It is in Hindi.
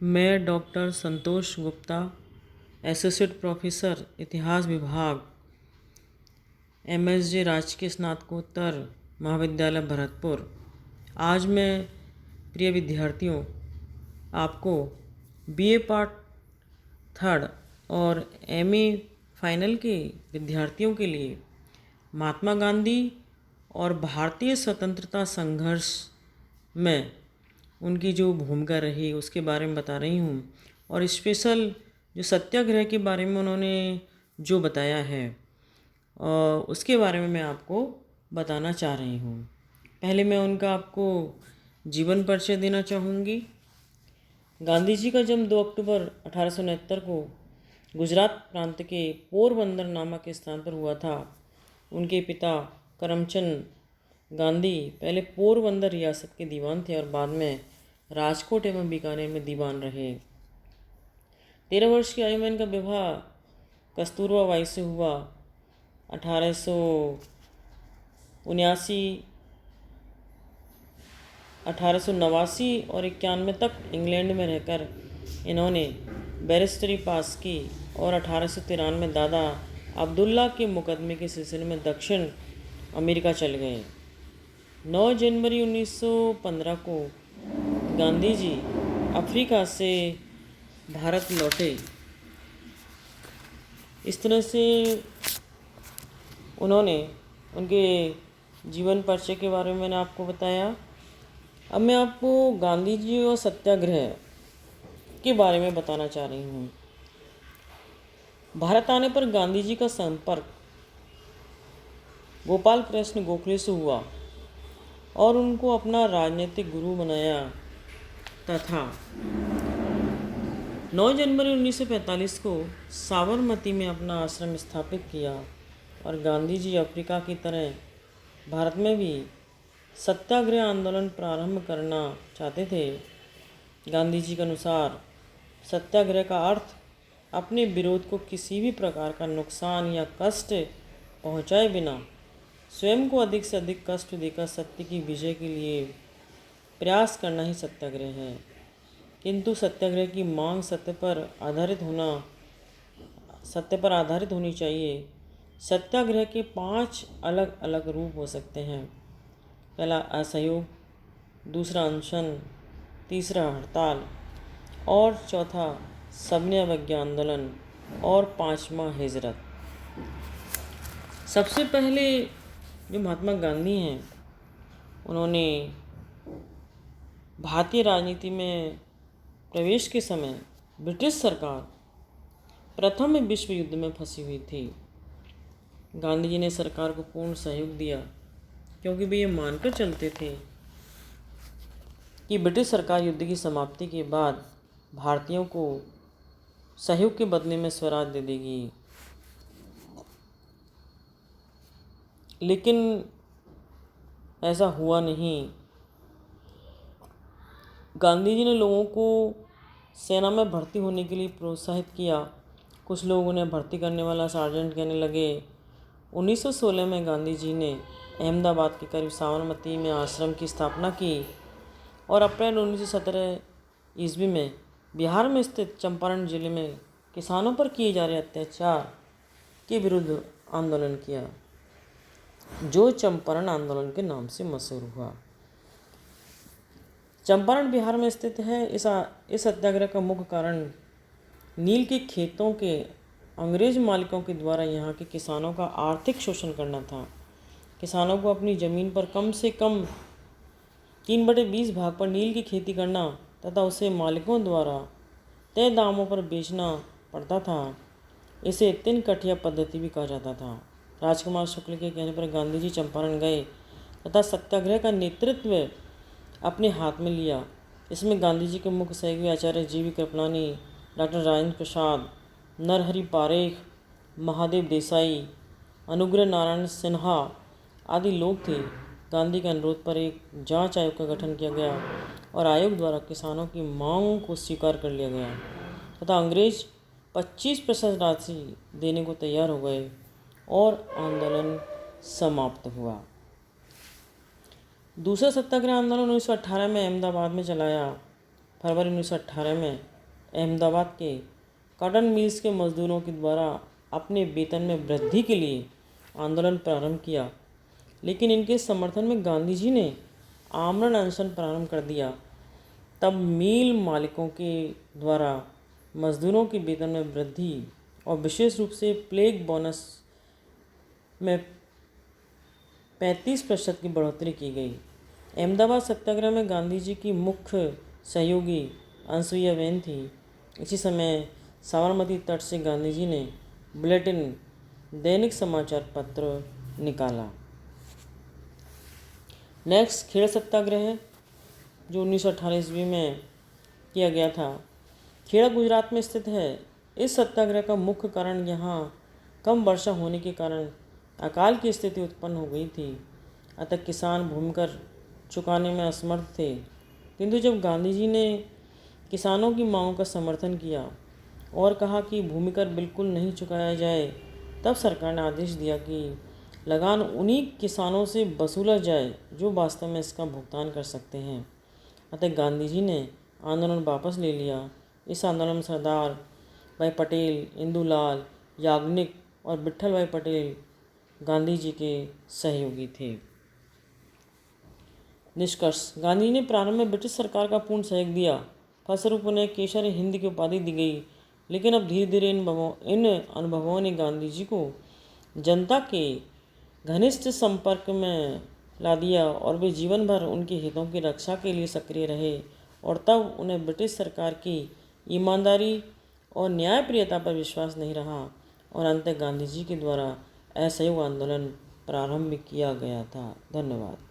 मैं डॉक्टर संतोष गुप्ता, एसोसिएट प्रोफेसर इतिहास विभाग, MSG राजकीय स्नातकोत्तर महाविद्यालय भरतपुर। आज मैं प्रिय विद्यार्थियों आपको BA पार्ट 3 और MA फाइनल के विद्यार्थियों के लिए महात्मा गांधी और भारतीय स्वतंत्रता संघर्ष में उनकी जो भूमिका रही उसके बारे में बता रही हूँ, और स्पेशल जो सत्याग्रह के बारे में उन्होंने जो बताया है उसके बारे में मैं आपको बताना चाह रही हूँ। पहले मैं उनका आपको जीवन परिचय देना चाहूँगी। गांधी जी का जन्म 2 अक्टूबर 1869 को गुजरात प्रांत के पोरबंदर नामक स्थान पर हुआ था। उनके पिता करमचंद गांधी पहले पोरबंदर रियासत के दीवान थे और बाद में राजकोट एवं बीकानेर में दीवान रहे। 13 वर्ष की आयु में इनका विवाह कस्तूरबा बाई से हुआ। 1889 और 91 तक इंग्लैंड में रहकर इन्होंने बैरिस्टरी पास की और 1893 दादा अब्दुल्ला के मुकदमे के सिलसिले में दक्षिण अमेरिका चल गए। 9 जनवरी 1915 को गांधी जी अफ्रीका से भारत लौटे। इस तरह से उन्होंने उनके जीवन परिचय के बारे में मैंने आपको बताया। अब मैं आपको गांधी जी और सत्याग्रह के बारे में बताना चाह रही हूँ। भारत आने पर गांधी जी का संपर्क गोपाल कृष्ण गोखले से हुआ और उनको अपना राजनीतिक गुरु बनाया तथा 9 जनवरी 1945 को साबरमती में अपना आश्रम स्थापित किया। और गांधी जी अफ्रीका की तरह भारत में भी सत्याग्रह आंदोलन प्रारंभ करना चाहते थे। गांधी जी के अनुसार सत्याग्रह का अर्थ अपने विरोध को किसी भी प्रकार का नुकसान या कष्ट पहुंचाए बिना स्वयं को अधिक से अधिक कष्ट देकर सत्य की विजय के लिए प्रयास करना ही सत्याग्रह है। किंतु सत्याग्रह की मांग सत्य पर आधारित होनी चाहिए। सत्याग्रह के 5 अलग अलग रूप हो सकते हैं। पहला असहयोग, दूसरा अनशन, तीसरा हड़ताल और चौथा सविनय अवज्ञा आंदोलन और 5वां हिजरत। सबसे पहले जो महात्मा गांधी हैं उन्होंने भारतीय राजनीति में प्रवेश के समय ब्रिटिश सरकार प्रथम विश्व युद्ध में फंसी हुई थी। गांधी जी ने सरकार को पूर्ण सहयोग दिया क्योंकि वे ये मानकर चलते थे कि ब्रिटिश सरकार युद्ध की समाप्ति के बाद भारतीयों को सहयोग के बदले में स्वराज दे देगी। लेकिन ऐसा हुआ नहीं। गांधी जी ने लोगों को सेना में भर्ती होने के लिए प्रोत्साहित किया। कुछ लोग उन्हें भर्ती करने वाला सार्जेंट कहने लगे। 1916 में गांधी जी ने अहमदाबाद के करीब साबरमती में आश्रम की स्थापना की और अप्रैल 1917 ईस्वी में बिहार में स्थित चंपारण जिले में किसानों पर किए जा रहे अत्याचार के विरुद्ध आंदोलन किया, जो चंपारण आंदोलन के नाम से मशहूर हुआ। चंपारण बिहार में स्थित है। इस सत्याग्रह का मुख्य कारण नील के खेतों के अंग्रेज मालिकों के द्वारा यहाँ के किसानों का आर्थिक शोषण करना था। किसानों को अपनी ज़मीन पर कम से कम 3/20 भाग पर नील की खेती करना तथा उसे मालिकों द्वारा तय दामों पर बेचना पड़ता था। इसे 3 कठिया पद्धति भी कहा जाता था। राजकुमार शुक्ल के कहने पर गांधी जी चंपारण गए तथा सत्याग्रह का नेतृत्व अपने हाथ में लिया। इसमें गांधी जी के मुख्य सहयोगी आचार्य GV कृपलानी, डॉक्टर राजेंद्र प्रसाद, नरहरि पारेख, महादेव देसाई, अनुग्रह नारायण सिन्हा आदि लोग थे। गांधी के अनुरोध पर एक जांच आयोग का गठन किया गया और आयोग द्वारा किसानों की मांगों को स्वीकार कर लिया गया तथा अंग्रेज 25% राशि देने को तैयार हो गए और आंदोलन समाप्त हुआ। दूसरा सत्याग्रह आंदोलन 1918 में अहमदाबाद में चलाया फरवरी 1918 में अहमदाबाद के कॉटन मिल्स के मजदूरों के द्वारा अपने वेतन में वृद्धि के लिए आंदोलन प्रारंभ किया, लेकिन इनके समर्थन में गांधी जी ने आमरण अनशन प्रारंभ कर दिया। तब मिल मालिकों के द्वारा मजदूरों के वेतन में वृद्धि और विशेष रूप से प्लेग बोनस में 35% की बढ़ोतरी की गई। अहमदाबाद सत्याग्रह में गांधी जी की मुख्य सहयोगी अनसुईया बेन थी। इसी समय साबरमती तट से गांधी जी ने बुलेटिन दैनिक समाचार पत्र निकाला। नेक्स्ट खेड़ा सत्याग्रह है जो 1918 ईस्वी में किया गया था। खेड़ा गुजरात में स्थित है। इस सत्याग्रह का मुख्य कारण यहाँ कम वर्षा होने के कारण अकाल की स्थिति उत्पन्न हो गई थी, अतः किसान भूमि कर चुकाने में असमर्थ थे। किंतु जब गांधी जी ने किसानों की मांगों का समर्थन किया और कहा कि भूमि कर बिल्कुल नहीं चुकाया जाए, तब सरकार ने आदेश दिया कि लगान उन्हीं किसानों से वसूला जाए जो वास्तव में इसका भुगतान कर सकते हैं। अतः गांधी जी ने आंदोलन वापस ले लिया। इस आंदोलन में सरदार भाई पटेल, इंदुलाल याग्निक और विट्ठल भाई पटेल गांधी जी के सहयोगी थे। निष्कर्ष: गांधी जी ने प्रारंभ में ब्रिटिश सरकार का पूर्ण सहयोग दिया, फलस्वरूप उन्हें केसर हिंद की उपाधि दी गई। लेकिन अब धीरे धीरे इन अनुभवों ने गांधी जी को जनता के घनिष्ठ संपर्क में ला दिया और वे जीवन भर उनके हितों की रक्षा के लिए सक्रिय रहे। और तब उन्हें ब्रिटिश सरकार की ईमानदारी और न्यायप्रियता पर विश्वास नहीं रहा और अंततः गांधी जी के द्वारा असहयोग आंदोलन प्रारंभ किया गया था। धन्यवाद।